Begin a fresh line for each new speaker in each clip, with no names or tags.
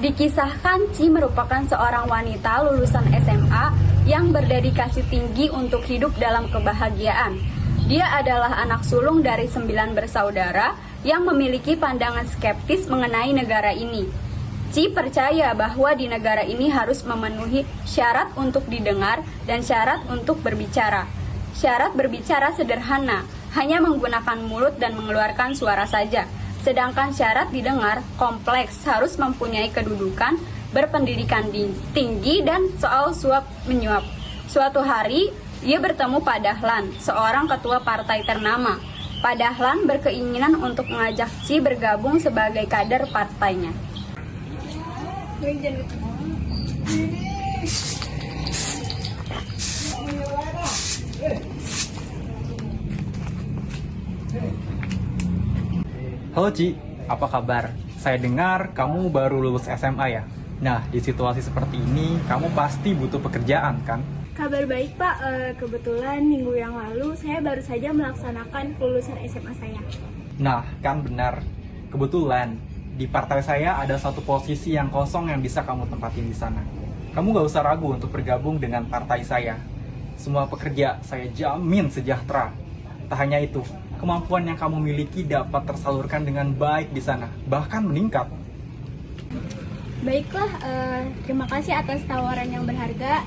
Dikisahkan Ci merupakan seorang wanita lulusan SMA yang berdedikasi tinggi untuk hidup dalam kebahagiaan. Dia adalah anak sulung dari 9 bersaudara yang memiliki pandangan skeptis mengenai negara ini. Ci percaya bahwa di negara ini harus memenuhi syarat untuk didengar dan syarat untuk berbicara. Syarat berbicara sederhana, hanya menggunakan mulut dan mengeluarkan suara saja. Sedangkan syarat didengar kompleks, harus mempunyai kedudukan, berpendidikan tinggi, dan soal suap menyuap. Suatu hari, ia bertemu Pak Dahlan, seorang ketua partai ternama. Pak Dahlan berkeinginan untuk mengajak Ci bergabung sebagai kader partainya.
Halo Ci, apa kabar? Saya dengar kamu baru lulus SMA ya? Nah, di situasi seperti ini, kamu pasti butuh pekerjaan kan?
Kabar baik Pak, kebetulan minggu yang lalu saya baru saja melaksanakan kelulusan SMA saya.
Nah, kan benar. Kebetulan, di partai saya ada satu posisi yang kosong yang bisa kamu tempatin di sana. Kamu gak usah ragu untuk bergabung dengan partai saya. Semua pekerja saya jamin sejahtera. Tak hanya itu, kemampuan yang kamu miliki dapat tersalurkan dengan baik di sana, bahkan meningkat.
Baiklah, terima kasih atas tawaran yang berharga.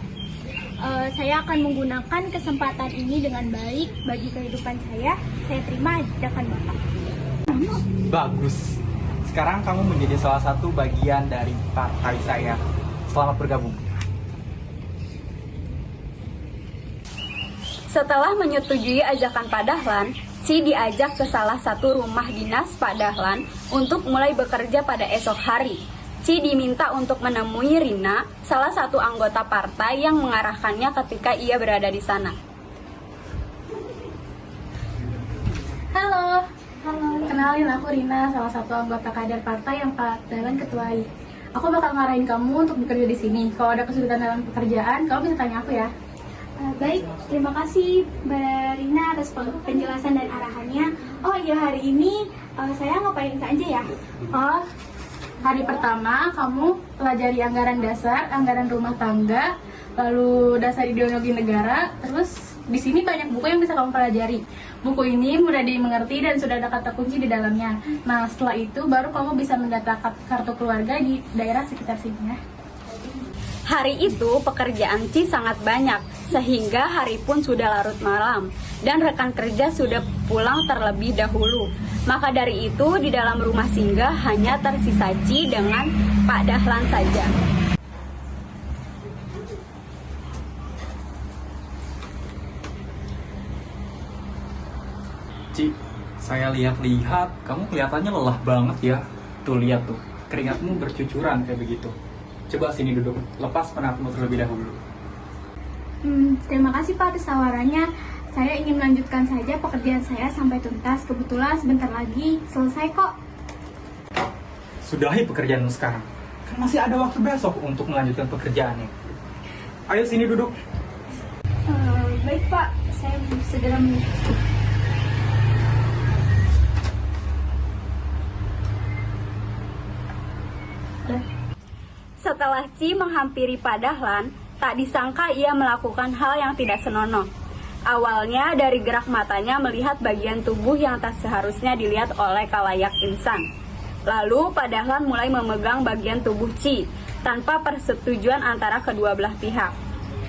Saya akan menggunakan kesempatan ini dengan baik bagi kehidupan saya. Saya terima ajakan Bapak.
Bagus. Sekarang kamu menjadi salah satu bagian dari partai saya. Selamat bergabung.
Setelah menyetujui ajakan Pak Dahlan, Ci diajak ke salah satu rumah dinas Pak Dahlan untuk mulai bekerja pada esok hari. Ci diminta untuk menemui Rina, salah satu anggota partai yang mengarahkannya ketika ia berada di sana.
Halo, kenalin aku Rina, salah satu anggota kader partai yang Pak Dahlan ketuai. Aku bakal ngarahin kamu untuk bekerja di sini. Kalau ada kesulitan dalam pekerjaan, kamu bisa tanya aku ya. Baik, terima kasih Mbak Rina atas penjelasan dan arahannya. Oh iya, hari ini saya ngapain saja ya? Oh, hari pertama kamu pelajari anggaran dasar, anggaran rumah tangga, lalu dasar ideologi negara. Terus di sini banyak buku yang bisa kamu pelajari. Buku ini mudah dimengerti dan sudah ada kata kunci di dalamnya. Nah, setelah itu baru kamu bisa mendata kartu keluarga di daerah sekitar sini ya.
Hari itu pekerjaan Ci sangat banyak, sehingga hari pun sudah larut malam, dan rekan kerja sudah pulang terlebih dahulu. Maka dari itu, di dalam rumah singgah hanya tersisa Ci dengan Pak Dahlan saja.
Ci, saya lihat-lihat, kamu kelihatannya lelah banget ya. Tuh, lihat tuh, keringatmu bercucuran kayak begitu. Coba sini duduk, lepas penatmu terlebih dahulu.
Terima kasih Pak atas tawarannya. Saya ingin melanjutkan saja pekerjaan saya sampai tuntas. Kebetulan sebentar lagi selesai kok.
Sudahi pekerjaanmu sekarang. Kan masih ada waktu besok untuk melanjutkan pekerjaannya. Ayo sini duduk.
Baik Pak, saya segera menuju.
Setelah Ci menghampiri Pak Dahlan, tak disangka ia melakukan hal yang tidak senonoh. Awalnya dari gerak matanya melihat bagian tubuh yang tak seharusnya dilihat oleh khalayak insan. Lalu Pak Dahlan mulai memegang bagian tubuh Ci tanpa persetujuan antara kedua belah pihak.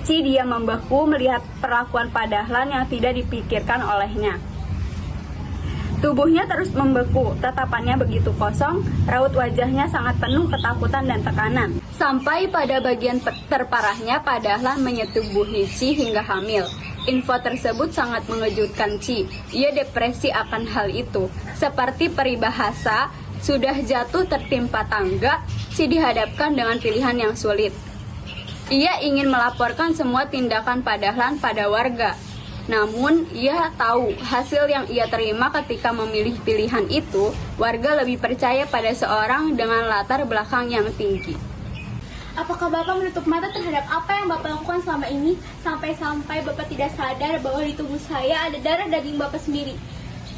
Ci diam membeku melihat perlakuan Pak Dahlan yang tidak dipikirkan olehnya. Tubuhnya terus membeku, tatapannya begitu kosong, raut wajahnya sangat penuh ketakutan dan tekanan. Sampai pada bagian terparahnya, Pak Dahlan menyetubuhi Ci hingga hamil. Info tersebut sangat mengejutkan Ci. Ia depresi akan hal itu. Seperti peribahasa, sudah jatuh tertimpa tangga, Ci dihadapkan dengan pilihan yang sulit. Ia ingin melaporkan semua tindakan Pak Dahlan pada warga. Namun, ia tahu hasil yang ia terima ketika memilih pilihan itu, warga lebih percaya pada seorang dengan latar belakang yang tinggi.
Apakah Bapak menutup mata terhadap apa yang Bapak lakukan selama ini? Sampai-sampai Bapak tidak sadar bahwa di tubuh saya ada darah daging Bapak sendiri.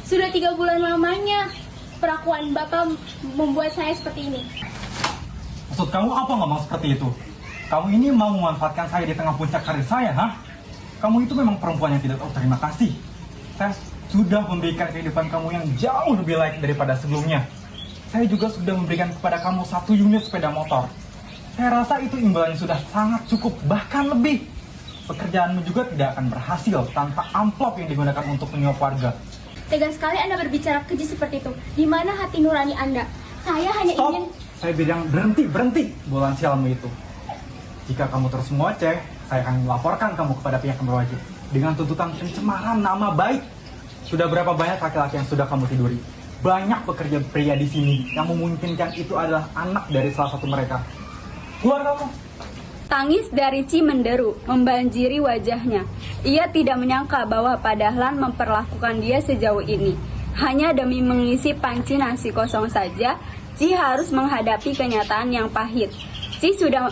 Sudah 3 bulan lamanya perlakuan Bapak membuat saya seperti ini.
Maksud kamu apa ngomong seperti itu? Kamu ini mau memanfaatkan saya di tengah puncak karir saya, ha? Kamu itu memang perempuan yang tidak tahu terima kasih. Saya sudah memberikan kehidupan kamu yang jauh lebih layak daripada sebelumnya. Saya juga sudah memberikan kepada kamu 1 unit sepeda motor. Saya rasa itu imbalannya sudah sangat cukup, bahkan lebih. Pekerjaanmu juga tidak akan berhasil tanpa amplop yang digunakan untuk menyuap warga.
Tega sekali Anda berbicara keji seperti itu. Di mana hati nurani Anda? Saya hanya
Stop!
ingin...
Saya bilang berhenti bulan sialmu itu. Jika kamu terus mengoceh, saya akan melaporkan kamu kepada pihak yang berwajib dengan tuntutan pencemaran nama baik. Sudah berapa banyak laki-laki yang sudah kamu tiduri? Banyak pekerja pria di sini yang memungkinkan itu adalah anak dari salah satu mereka. Keluar kamu!
Tangis dari Ci menderu, membanjiri wajahnya. Ia tidak menyangka bahwa Pak Dahlan memperlakukan dia sejauh ini. Hanya demi mengisi panci nasi kosong saja, Ci harus menghadapi kenyataan yang pahit. Ci sudah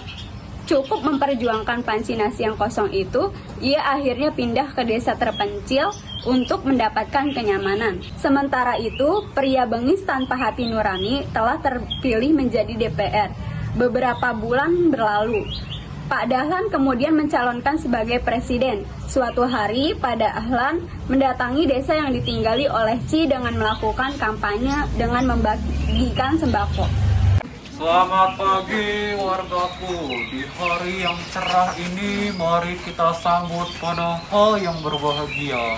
cukup memperjuangkan panci nasi yang kosong itu, ia akhirnya pindah ke desa terpencil untuk mendapatkan kenyamanan. Sementara itu, pria bengis tanpa hati nurani telah terpilih menjadi DPR. Beberapa bulan berlalu, Pak Dahlan kemudian mencalonkan sebagai presiden. Suatu hari, Pak Dahlan mendatangi desa yang ditinggali oleh Ci dengan melakukan kampanye dengan membagikan sembako.
Selamat pagi wargaku. Di hari yang cerah ini, mari kita sambut pada hal yang berbahagia.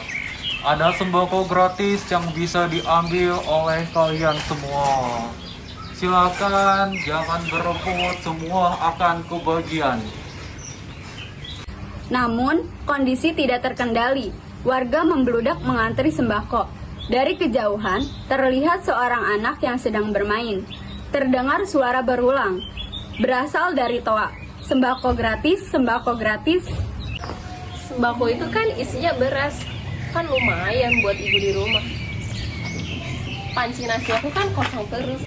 Ada sembako gratis yang bisa diambil oleh kalian semua. Silakan, jangan berebut, semua akan kebagian.
Namun, kondisi tidak terkendali. Warga membludak mengantri sembako. Dari kejauhan, terlihat seorang anak yang sedang bermain. Terdengar suara berulang, berasal dari toa. Sembako gratis, sembako gratis.
Sembako itu kan isinya beras, kan lumayan buat ibu di rumah. Panci nasi aku kan kosong terus.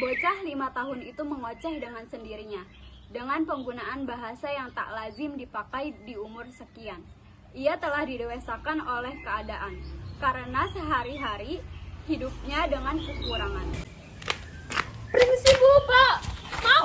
Bocah 5 tahun itu mengoceh dengan sendirinya, dengan penggunaan bahasa yang tak lazim dipakai di umur sekian. Ia telah didewasakan oleh keadaan, karena sehari-hari hidupnya dengan kekurangan.
Permisi Bu, Pak. Mau.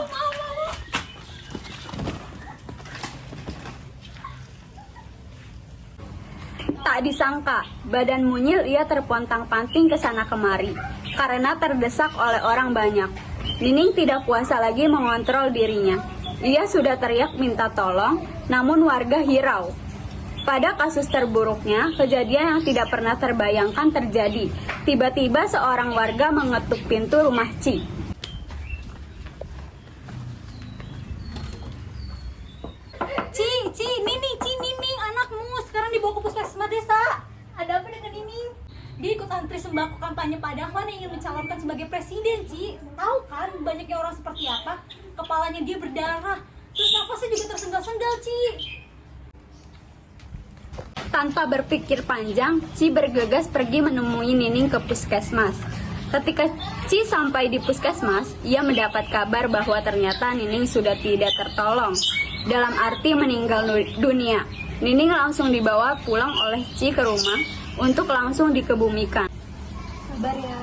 Tak disangka, badan mungil ia terpontang-panting ke sana kemari, karena terdesak oleh orang banyak. Nining tidak kuasa lagi mengontrol dirinya. Ia sudah teriak minta tolong, namun warga hirau. Pada kasus terburuknya, kejadian yang tidak pernah terbayangkan terjadi. Tiba-tiba seorang warga mengetuk pintu rumah Ci.
Ci, Nining, anakmu sekarang dibawa ke puskesmas desa. Ada apa dengan Nining? Dia ikut antri sembako kampanye Pak Dahlan yang ingin mencalonkan sebagai presiden, Ci. Tahu kan banyaknya orang seperti apa? Kepalanya dia berdarah, terus nafasnya juga tersengal-sengal, Ci.
Tanpa berpikir panjang, Ci bergegas pergi menemui Nining ke puskesmas. Ketika Ci sampai di puskesmas, ia mendapat kabar bahwa ternyata Nining sudah tidak tertolong. Dalam arti meninggal dunia. Nining langsung dibawa pulang oleh Ci ke rumah untuk langsung dikebumikan.
Sabar ya.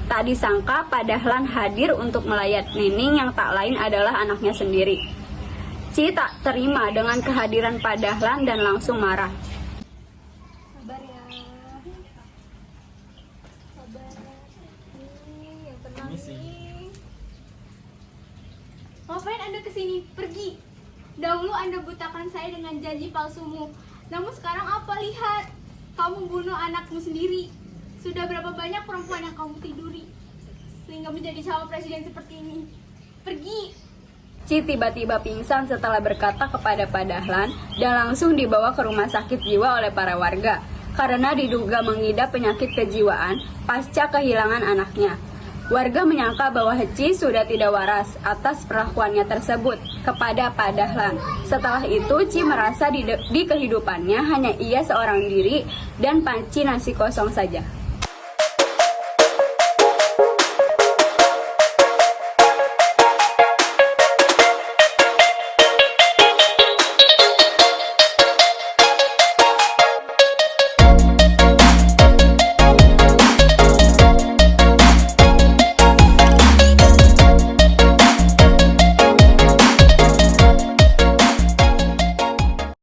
Tak disangka Pak Dahlan hadir untuk melayat Nining yang tak lain adalah anaknya sendiri. Ci tak terima dengan kehadiran Pak Dahlan dan langsung marah.
Sabar ya. Sabar. Yang tenang
Misi.
nih. Ngapain Anda kesini? Pergi. Dahulu Anda butakan saya dengan janji palsumu. Namun sekarang apa? Lihat. Kamu bunuh anakmu sendiri. Sudah berapa banyak perempuan yang kamu tiduri sehingga menjadi calon presiden seperti ini? Pergi.
Ci tiba-tiba pingsan setelah berkata kepada Pak Dahlan dan langsung dibawa ke rumah sakit jiwa oleh para warga karena diduga mengidap penyakit kejiwaan pasca kehilangan anaknya. Warga menyangka bahwa Ci sudah tidak waras atas perlakuannya tersebut kepada Pak Dahlan. Setelah itu, Ci merasa di kehidupannya hanya ia seorang diri dan panci nasi kosong saja.